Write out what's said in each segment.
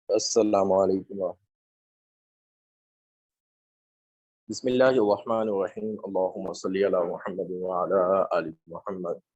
السلام علیکم بسم اللہ الرحمن الرحیم اللہم صلی علی محمد وعلی آل محمد۔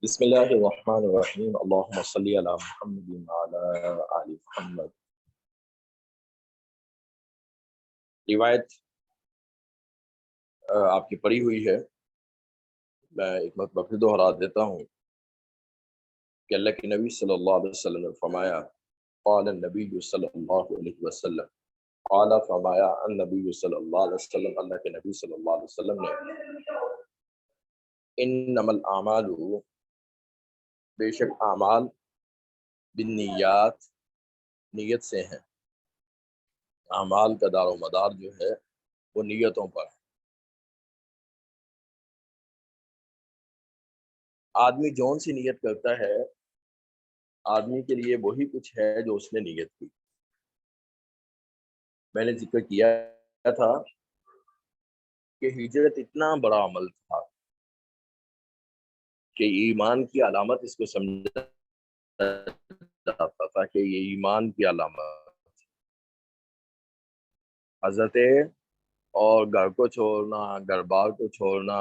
بسم اللہ الرحمن الرحیم اللہم صلی علی محمد وعلی آل محمد۔ روایت آپ کی پڑھی ہوئی ہے، میں ایک مرتبہ پھر دوہرا دیتا ہوں کہ اللہ کے نبی صلی اللہ علیہ وسلم نے فرمایا، قال النبی صلی اللہ علیہ وسلم، قال فرمایا النبی صلی اللہ علیہ وسلم، اللہ کے نبی صلی اللہ علیہ وسلم نے، انما الاعمال، بے شک اعمال، بالنیات، نیت سے ہیں۔ اعمال کا دار و مدار جو ہے وہ نیتوں پر ہے۔ آدمی جون سی نیت کرتا ہے، آدمی کے لیے وہی کچھ ہے جو اس نے نیت کی۔ میں نے ذکر کیا تھا کہ ہجرت اتنا بڑا عمل تھا کہ ایمان کی علامت اس کو سمجھا جاتا تھا کہ یہ ایمان کی علامت، حضرت اور گھر کو چھوڑنا، گھر بار کو چھوڑنا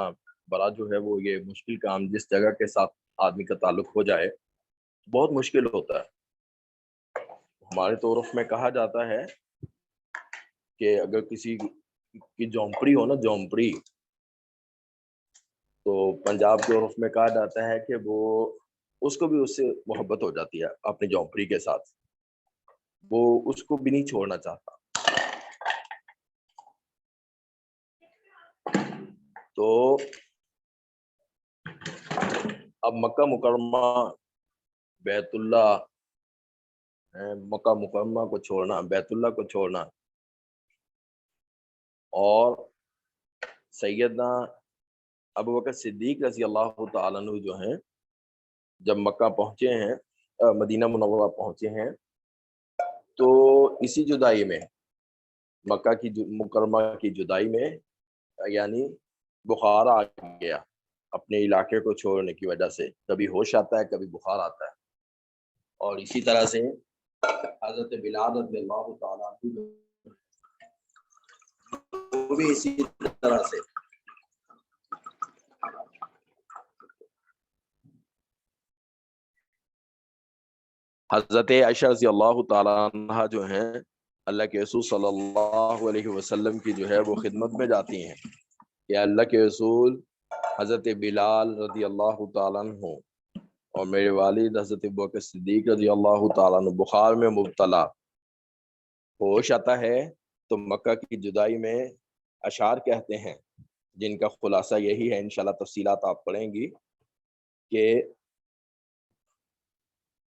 بڑا جو ہے وہ یہ مشکل کام، جس جگہ کے ساتھ آدمی کا تعلق ہو جائے بہت مشکل ہوتا ہے۔ ہمارے تو عرف میں کہا جاتا ہے کہ اگر کسی کی جھونپڑی ہو نا، جھونپڑی، تو پنجاب کے عرف میں کہا جاتا ہے کہ وہ اس کو بھی اس سے محبت ہو جاتی ہے اپنی جھونپڑی کے ساتھ، وہ اس کو بھی نہیں چھوڑنا چاہتا۔ تو اب مکہ مکرمہ، بیت اللہ، مکہ مکرمہ کو چھوڑنا، بیت اللہ کو چھوڑنا، اور سیدنا ابوبکر صدیق رضی اللہ تعالیٰ عنہ جو ہیں جب مکہ پہنچے ہیں، مدینہ منورہ پہنچے ہیں، تو اسی جدائی میں، مکہ کی مکرمہ کی جدائی میں، یعنی بخار آ گیا اپنے علاقے کو چھوڑنے کی وجہ سے۔ کبھی ہوش آتا ہے، کبھی بخار آتا ہے، اور اسی طرح سے حضرت بلال رضی اللہ تعالیٰ عنہ وہ بھی اسی طرح سے۔ حضرت عائشہ رضی اللہ تعالیٰ عنہ جو ہیں اللہ کے رسول صلی اللہ علیہ وسلم کی جو ہے وہ خدمت میں جاتی ہیں کہ اللہ کے رسول، حضرت بلال رضی اللہ تعالیٰ عنہ اور میرے والد حضرت ابوبکر صدیق رضی اللہ تعالیٰ عنہ بخار میں مبتلا، ہوش آتا ہے تو مکہ کی جدائی میں اشعار کہتے ہیں جن کا خلاصہ یہی ہے، انشاءاللہ تفصیلات آپ پڑھیں گی کہ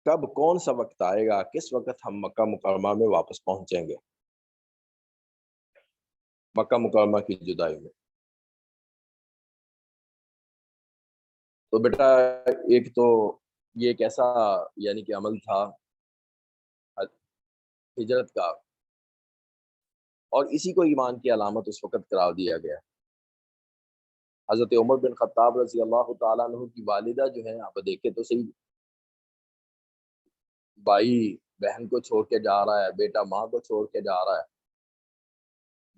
کب کون سا وقت آئے گا، کس وقت ہم مکہ مکرمہ میں واپس پہنچیں گے، مکہ مکرمہ کی جدائی میں۔ تو بیٹا ایک تو یہ ایک ایسا یعنی کہ عمل تھا ہجرت کا، اور اسی کو ایمان کی علامت اس وقت قرار دیا گیا۔ حضرت عمر بن خطاب رضی اللہ تعالیٰ عنہ کی والدہ جو ہیں، آپ دیکھیں تو صحیح، بھائی بہن کو چھوڑ کے جا رہا ہے، بیٹا ماں کو چھوڑ کے جا رہا ہے،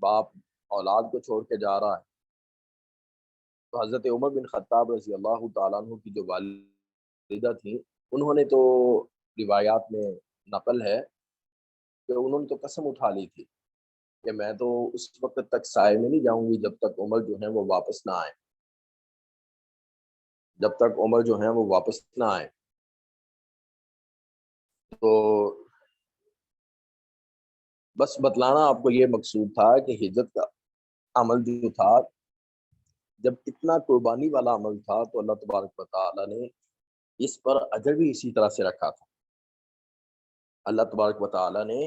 باپ اولاد کو چھوڑ کے جا رہا ہے۔ تو حضرت عمر بن خطاب رضی اللہ تعالیٰ عنہ کی جو والدہ تھیں، انہوں نے تو روایات میں نقل ہے کہ انہوں نے تو قسم اٹھا لی تھی کہ میں تو اس وقت تک سائے میں نہیں جاؤں گی جب تک عمر جو ہیں وہ واپس نہ آئے، جب تک عمر جو ہیں وہ واپس نہ آئے۔ تو بس بتلانا آپ کو یہ مقصود تھا کہ ہجرت کا عمل جو تھا، جب اتنا قربانی والا عمل تھا تو اللہ تبارک و تعالیٰ نے اس پر اجر بھی اسی طرح سے رکھا تھا۔ اللہ تبارک و تعالیٰ نے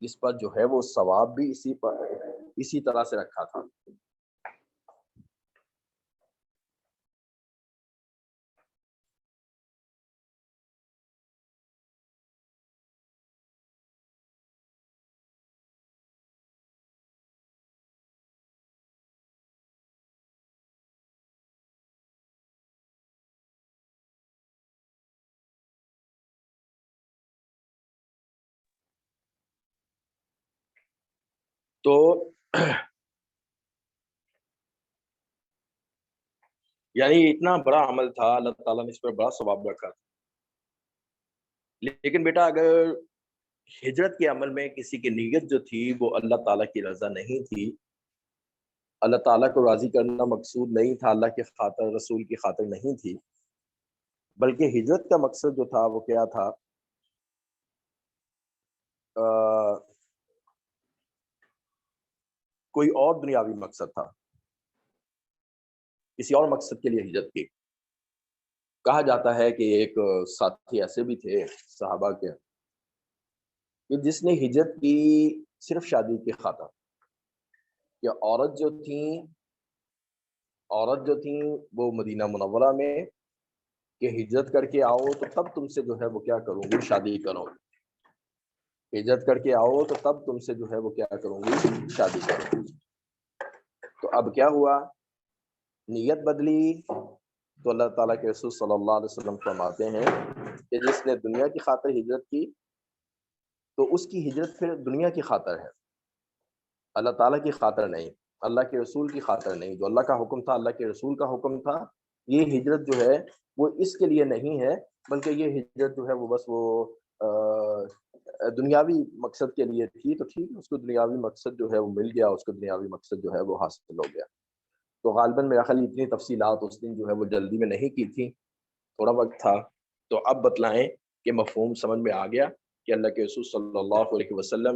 اس پر جو ہے وہ ثواب بھی اسی طرح سے رکھا تھا۔ تو یعنی اتنا بڑا عمل تھا، اللہ تعالیٰ نے اس پر بڑا ثواب رکھا تھا۔ لیکن بیٹا اگر ہجرت کے عمل میں کسی کی نیت جو تھی وہ اللہ تعالیٰ کی رضا نہیں تھی، اللہ تعالیٰ کو راضی کرنا مقصود نہیں تھا، اللہ کی خاطر، رسول کی خاطر نہیں تھی، بلکہ ہجرت کا مقصد جو تھا وہ کیا تھا؟ کوئی اور دنیاوی مقصد تھا، کسی اور مقصد کے لیے ہجرت کی۔ کہا جاتا ہے کہ ایک ساتھی ایسے بھی تھے صحابہ کے کہ جس نے ہجرت کی صرف شادی کی خاطر، کہ عورت جو تھیں وہ مدینہ منورہ میں کہ ہجرت کر کے آؤ تو تب تم سے جو ہے وہ کیا کروں گی، شادی کروں گی، ہجرت کر کے آؤ تو تب تم سے جو ہے وہ کیا کروں گی، شادی کروں گی۔ تو اب کیا ہوا، نیت بدلی تو اللہ تعالیٰ کے رسول صلی اللہ علیہ وسلم فرماتے ہیں کہ جس نے دنیا کی خاطر ہجرت کی تو اس کی ہجرت پھر دنیا کی خاطر ہے، اللہ تعالیٰ کی خاطر نہیں، اللہ کے رسول کی خاطر نہیں۔ جو اللہ کا حکم تھا، اللہ کے رسول کا حکم تھا، یہ ہجرت جو ہے وہ اس کے لیے نہیں ہے، بلکہ یہ ہجرت جو ہے وہ بس وہ دنیاوی مقصد کے لیے تھی۔ تو ٹھیک ہے، اس کو دنیاوی مقصد جو ہے وہ مل گیا، اس کو دنیاوی مقصد جو ہے وہ حاصل ہو گیا۔ تو غالباً میرا خیال اتنی تفصیلات اس دن جو ہے وہ جلدی میں نہیں کی تھی، تھوڑا وقت تھا۔ تو اب بتلائیں کہ مفہوم سمجھ میں آ گیا کہ اللہ کے رسول صلی اللہ علیہ وسلم،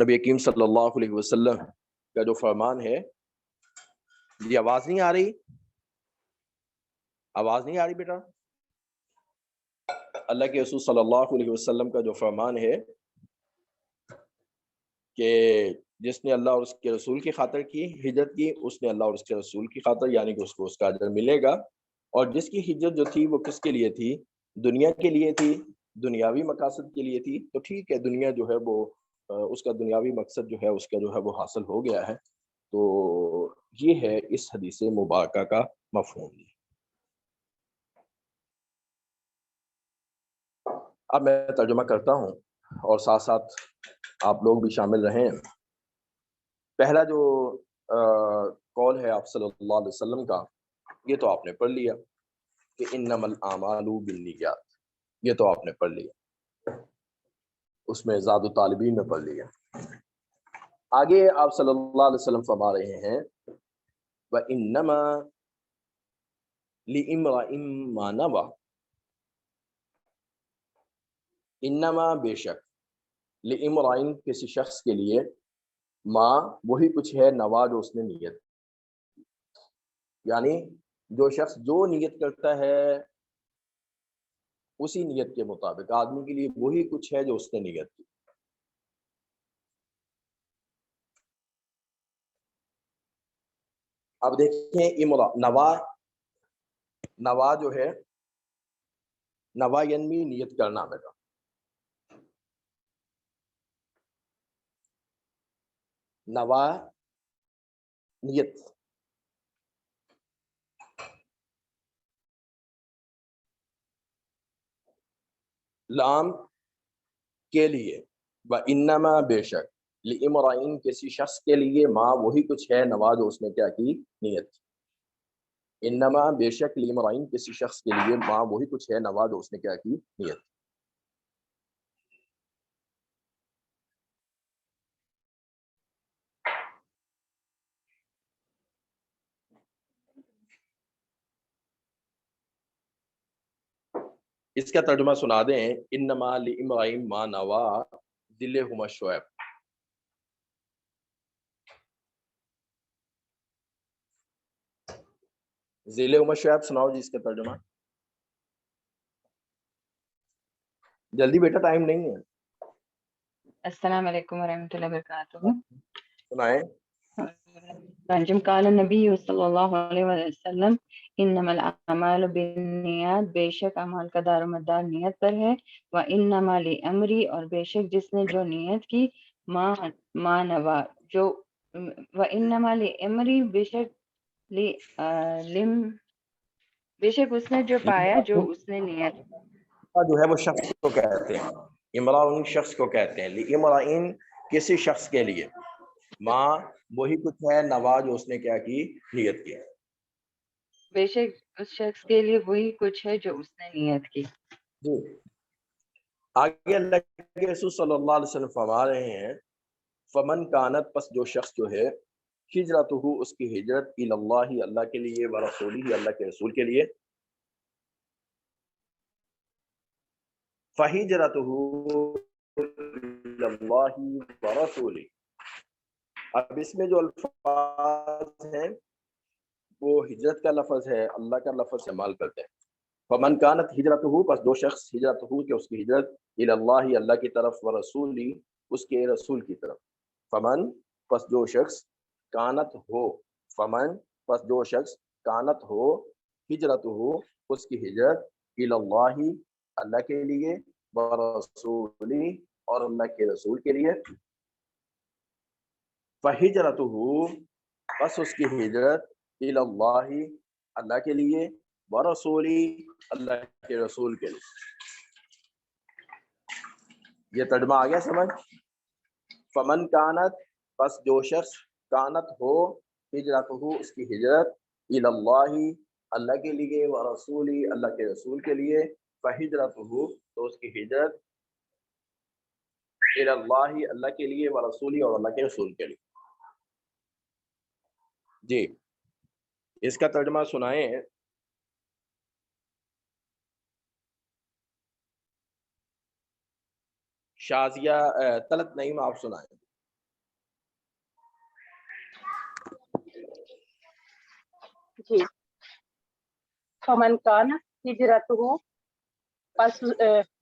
نبی کریم صلی اللہ علیہ وسلم کا جو فرمان ہے، یہ آواز نہیں آ رہی؟ آواز نہیں آ رہی بیٹا؟ اللہ کے رسول صلی اللہ علیہ وسلم کا جو فرمان ہے کہ جس نے اللہ اور اس کے رسول کی خاطر کی ہجرت کی، اس نے اللہ اور اس کے رسول کی خاطر، یعنی کہ اس کو اس کا اجر ملے گا۔ اور جس کی ہجرت جو تھی وہ کس کے لیے تھی؟ دنیا کے لیے تھی، دنیاوی مقاصد کے لیے تھی۔ تو ٹھیک ہے، دنیا جو ہے وہ اس کا دنیاوی مقصد جو ہے اس کا جو ہے وہ حاصل ہو گیا ہے۔ تو یہ ہے اس حدیث مبارکہ کا مفہوم۔ اب میں ترجمہ کرتا ہوں اور ساتھ ساتھ آپ لوگ بھی شامل رہیں۔ پہلا جو قول ہے آپ صلی اللہ علیہ وسلم کا، یہ تو آپ نے پڑھ لیا کہ انما الاعمال بالنیات، یہ تو آپ نے پڑھ لیا، اس میں زاد الطالبین میں پڑھ لیا۔ آگے آپ صلی اللہ علیہ وسلم فرما رہے ہیں وَإِنَّمَا لِإِمْرَئٍ مَّا نَوَىٰ، انما بے شک، لِإِمْرَئٍ کسی شخص کے لیے، ما وہی کچھ ہے، نوا جو اس نے نیت، یعنی جو شخص جو نیت کرتا ہے اسی نیت کے مطابق آدمی کے لیے وہی کچھ ہے جو اس نے نیت کی۔ اب دیکھیں امرا، نوا جو ہے، نوا ینوی نیت کرنا بیٹا، نوا نیت، لام کے لیے، وَإِنَّمَا بے شک، لِإِمْرَئٍ کسی شخص کے لیے، ما وہی کچھ ہے، نوا جو اس نے کیا کی، نیت کی۔ انما بے شک، لِإِمْرَئٍ کسی شخص کے لیے، ما وہی کچھ ہے، نوا جو اس نے کیا کی، نیت۔ اس کا ترجمہ سنا دیں، انما لامرئ ما نوى ذلہما شعیب. ذلہما شعیب سناؤ جی اس کا ترجمہ جلدی، بیٹا ٹائم نہیں ہے. السلام علیکم ورحمۃ اللہ وبرکاتہ. سنائیں. ترجم قال النبی صلی اللہ علیہ وسلم انما الاعمال بالنیات، بے شک اعمال کا دار و مدار نیت پر ہے. وانما لامری، اور بے شک جس نے جو نیت کی، ما نوا جو، وانما لامری بے شک بے شک اس نے جو پایا جو اس نے نیت. جو ہے وہ شخص کو کہتے ہیں، امراء شخص کو کہتے ہیں، لامرئ کسی شخص کے لیے، ماں وہی کچھ ہے، نوا جو اس نے کیا کی، نیت کی. بے شک اس شخص کے لیے وہی کچھ ہے جو اس نے نیت کی. جی آگے اللہ کے رسول صلی اللہ علیہ وسلم فرما رہے ہیں فمن کانت، پس جو شخص جو ہے، ہجرتہ اس کی ہجرت، الی اللہ اللہ کے لیے، ورسولہ اللہ کے رسول کے لیے، فہجرتہ الی اللہ ورسولہ. اب اس میں جو الفاظ ہیں وہ ہجرت کا لفظ ہے، اللہ کا لفظ استعمال کرتے ہیں. فمن کانت ہجرتہ، پس جو شخص ہجرتہ کہ اس کی ہجرت، الی اللہ اللہ کی طرف، ورسولی اس کے رسول کی طرف. فمن پس جو شخص، کانت ہو، فمن پس جو شخص، کانت ہو، ہجرتہ اس کی ہجرت، الی اللہ اللہ کے لیے، ورسولی اور اللہ کے رسول کے لیے، فہجرتہ پس اس کی ہجرت، الی اللہ اللہ کے لیے، ورسولی اللہ کے رسول کے لیے. یہ ترجمہ آ گیا سمجھ. فمن کانت پس جو شخص، کانت ہو، ہجرتہ اس کی ہجرت، الی اللہ اللہ کے لیے، ورسولی اللہ کے رسول کے لیے، فہجرتہ تو اس کی ہجرت، الی اللہ اللہ کے لیے، ورسولی اور اللہ کے رسول کے لیے. جی اس کا ترجمہ سنائیں. شازیہ طلعت نعیم آپ سنائیں. جی فمن کان ہجرتہ، پس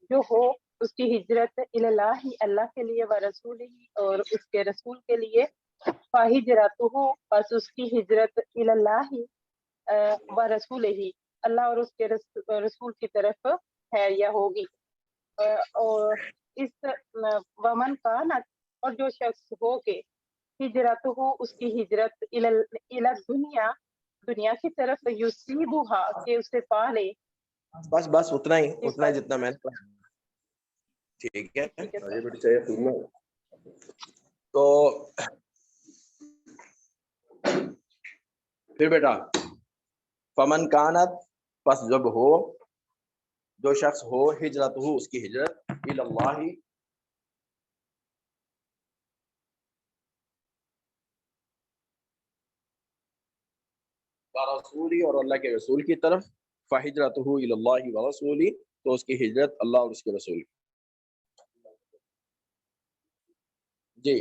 جو ہو اس کی ہجرت، الی اللہ اللہ کے لیے، ورسولہ اور اس کے رسول کے لیے، فہجرتہ پس اس کی ہجرت، الی اللہ ورسولہ اللہ اور اس کے رسول کی طرف ہے یا ہوگی. اور اس ومن کانت اور جو شخص ہو کے، ہجرتہ اس کی ہجرت، الی دنیا دنیا کی طرف، یصیبھا کہ اسے پا لے. بس اتنا ہی جتنا میں نے پڑھا. ٹھیک ہے تو پھر بیٹا فمن کانت پس جب ہو، جو شخص ہو، ہجرتہ اس کی ہجرت، الی اللہ ورسولی اور اللہ کے رسول کی طرف، فہجرتہ الی اللہ ورسولی تو اس کی ہجرت اللہ اور اس کے رسول. جی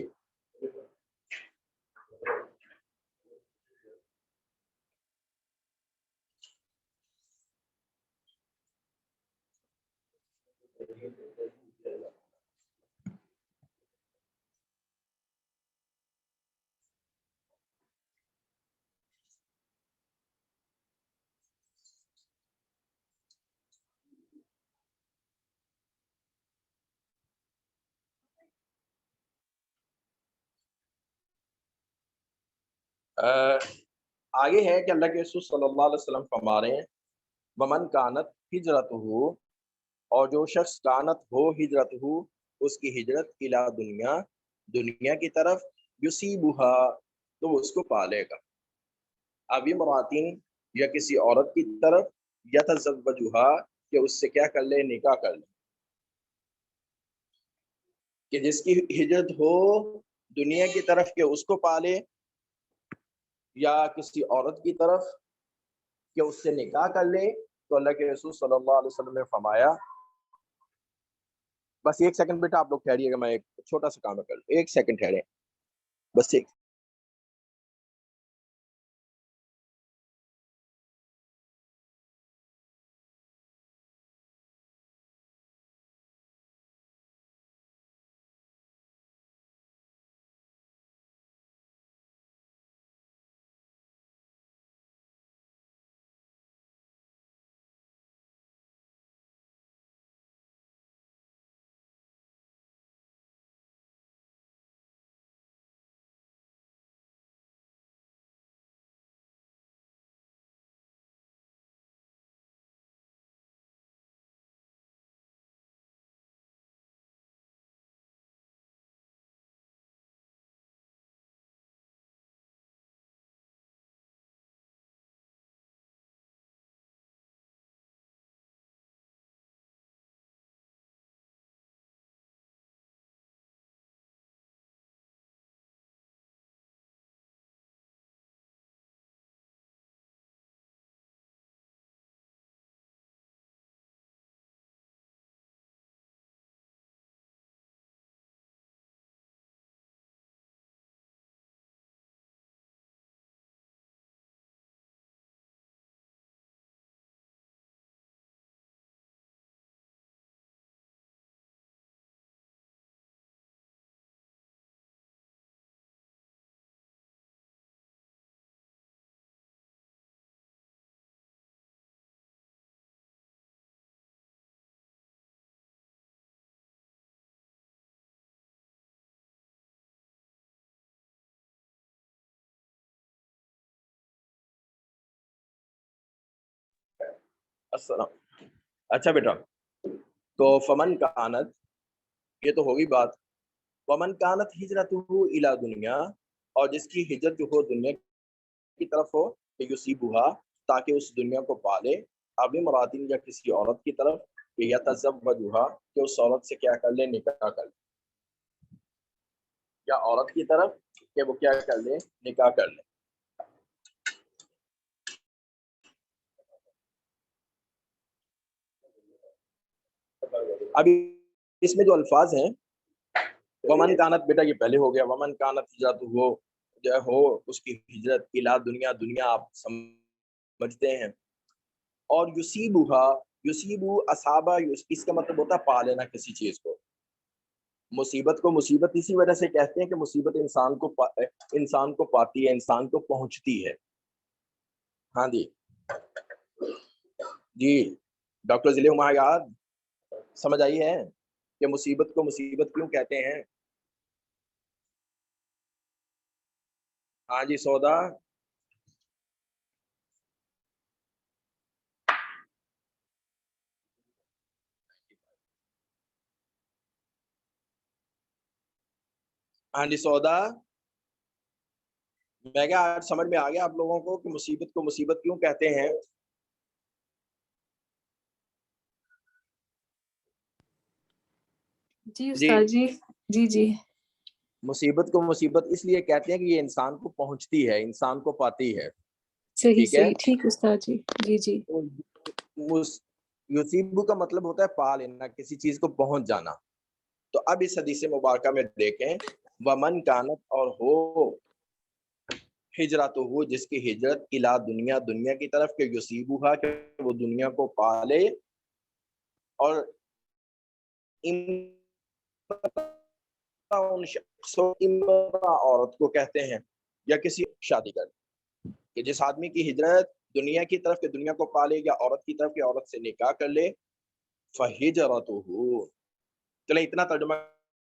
آگے ہے کہ اللہ کے رسول صلی اللہ علیہ وسلم فرما رہے ہیں ومن کانت ہجرتہ اور جو شخص کانت ہو ہجرتہ اس کی ہجرت، الی دنیا دنیا کی طرف، یصیبھا تو وہ اس کو پالے گا، اب امراتین یا کسی عورت کی طرف، یتزوجھا کہ اس سے کیا کر لے، نکاح کر لے. کہ جس کی ہجرت ہو دنیا کی طرف کہ اس کو پالے، یا کسی عورت کی طرف کہ اس سے نکاح کر لے، تو اللہ کے رسول صلی اللہ علیہ وسلم نے فرمایا، بس ایک سیکنڈ بیٹا آپ لوگ ٹھہریے گا، میں ایک چھوٹا سا کام کر لوں، ایک سیکنڈ ٹھہرے بس ایک. السلام. اچھا بیٹا، تو فمن کانت، یہ تو ہوگی بات. ومن کانت ہجرتہ الی دنیا، اور جس کی ہجرت جو ہو دنیا کی طرف ہو، کہ یصیبھا، تاکہ اس دنیا کو پالے، اب امراتن، یا کسی عورت کی طرف، کہ یتزوجھا، کہ اس عورت سے کیا کر لے، نکاح کر لے، یا عورت کی طرف کہ وہ کیا کر لے، نکاح کر لے. ابھی اس میں جو الفاظ ہیں، ومن کانت، بیٹا یہ پہلے ہو گیا، ومن کانت ہجرت ہو اس کی ہجرت الی دنیا، دنیا آپ سمجھتے ہیں، اور یصیبھا، یصیبو اصابہ، اس کا مطلب ہوتا ہے پا لینا کسی چیز کو. مصیبت کو مصیبت اسی وجہ سے کہتے ہیں کہ مصیبت انسان کو پاتی ہے، انسان کو پہنچتی ہے. ہاں جی جی ڈاکٹر ضلع یاد سمجھ آئی ہے کہ مصیبت کو مصیبت کیوں کہتے ہیں؟ ہاں جی سودا. ہاں جی سودا، میں کیا آج سمجھ میں آ گیا آپ لوگوں کو کہ مصیبت کو مصیبت کیوں کہتے ہیں؟ جی استاد جی. جی جی مصیبت کو مصیبت اس لیے کہتے ہیں کہ یہ انسان کو پہنچتی ہے، انسان کو پاتی ہے. صحیح ٹھیک ہے، صحیح ٹھیک استاد جی. جی جی یصیبو کا مطلب ہوتا ہے پا لینا، کسی چیز کو پہنچ جانا. تو اب اس حدیث مبارکہ میں دیکھیں، ومن کانت، اور ہو ہجرت ہو جس کی ہجرت الی دنیا، دنیا کی طرف، کہ یصیبھا، کہ وہ دنیا کو پالے، اور عورت کو کہتے ہیں، یا کسی شادی کر، کہ جس آدمی کی ہجرت دنیا کی طرف کہ دنیا کو پالے، یا عورت کی طرف کہ عورت سے نکاح کر لے، فہجرتہ. چلیں اتنا ترجمہ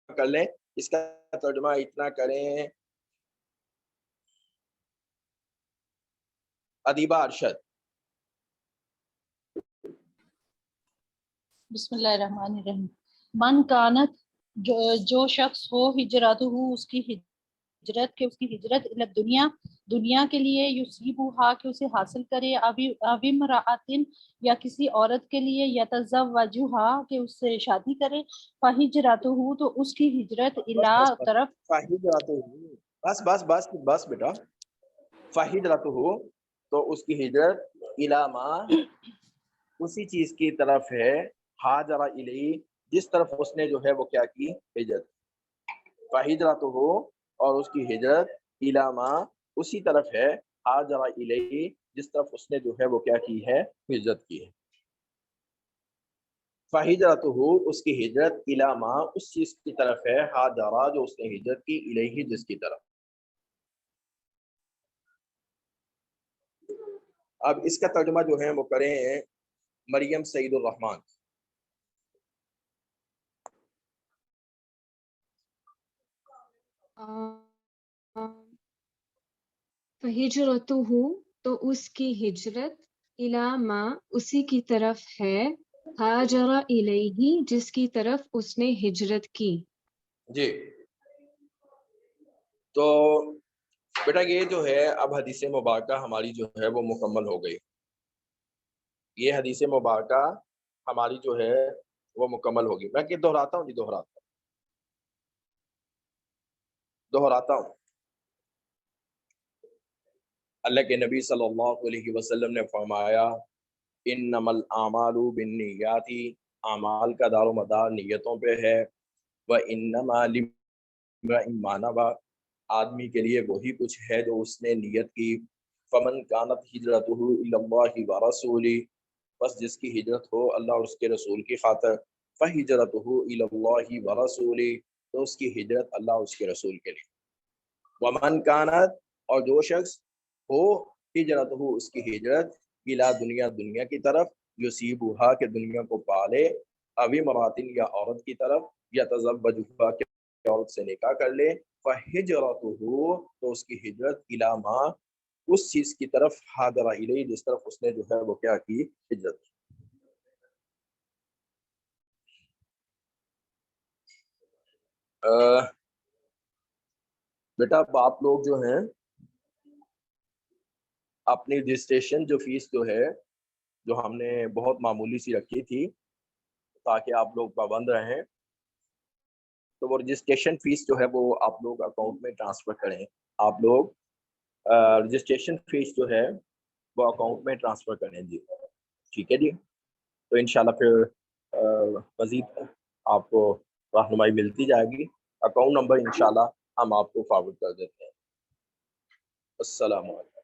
کر لیں، اس کا ترجمہ اتنا کریں. ادیبہ ارشد. بسم اللہ الرحمن الرحیم. من کانت، جو شخص ہو ہجرت ہو اس کی ہجرت، کہ اس کی ہجرت الی دنیا، دنیا کے لیے، یصیبھا، کہ اسے حاصل کرے، اب امرأتن، یا کسی عورت کے لیے، یتزوجھا، کہ اس سے شادی کرے، فہجرتہ، تو اس کی ہجرت الی طرف، بس بس بس بس بیٹا، فہجرتہ، تو اس کی ہجرت الی ما، اسی چیز کی طرف ہے، ہاجر الیہ جس طرف اس نے جو ہے وہ کیا کی، ہجرت. فہجرتہ اور اس کی ہجرت، الی ما اسی طرف ہے، ہاجر الیہ جس طرف اس نے جو ہے وہ کیا کی ہے، ہجرت کی ہے. فہجرتہ اس کی ہجرت، الی ما اس چیز کی طرف ہے، ہاجر جو اس نے ہجرت کی، الیہ جس کی طرف. اب اس کا ترجمہ جو ہے وہ کریں مریم سعید الرحمان. فہجرتہ تو اس کی ہجرت، الی ما اسی کی طرف ہے، ہاجر الیہ جس کی طرف اس نے ہجرت کی. جی تو بیٹا یہ جو ہے اب حدیث مبارکہ ہماری جو ہے وہ مکمل ہو گئی. یہ حدیث مبارکہ ہماری جو ہے وہ مکمل ہوگی. میں کہ دہراتا ہوں دہراتا ہوں. اللہ کے نبی صلی اللہ علیہ وسلم نے فرمایا انما الاعمال بالنیات، اعمال کا دار و مدار نیتوں پہ ہے. وانما لامرئ ما نوى، آدمی کے لیے وہی کچھ ہے جو اس نے نیت کی. فمن کانت ہجرتہ الی اللہ ورسولہ، بس جس کی ہجرت ہو اللہ اور اس کے رسول کی خاطر، فہجرتہ الی اللہ ورسولہ تو اس کی ہجرت اللہ اور اس کے رسول کے لیے. ومن کانت اور جو شخص ہو ہجرتہ اس کی ہجرت الی دنیا دنیا کی طرف، یصیبھا کہ دنیا کو پالے، اوی مراتن یا عورت کی طرف، یا تزوجھا کہ عورت سے نکاح کر لے، فہجرتہ تو اس کی ہجرت الی ما اس چیز کی طرف، ہاجر الیہ جس طرف اس نے جو ہے وہ کیا کی، ہجرت کی. بیٹا اب آپ لوگ جو ہیں اپنی رجسٹریشن جو فیس جو ہے جو ہم نے بہت معمولی سی رکھی تھی تاکہ آپ لوگ پابند رہیں، تو وہ رجسٹریشن فیس جو ہے وہ آپ لوگ اکاؤنٹ میں ٹرانسفر کریں. آپ لوگ رجسٹریشن فیس جو ہے وہ اکاؤنٹ میں ٹرانسفر کریں. جی ٹھیک ہے جی. تو انشاءاللہ پھر مزید آپ کو رہنمائی ملتی جائے گی. اکاؤنٹ نمبر انشاءاللہ ہم آپ کو فارورڈ کر دیتے ہیں. السلام علیکم.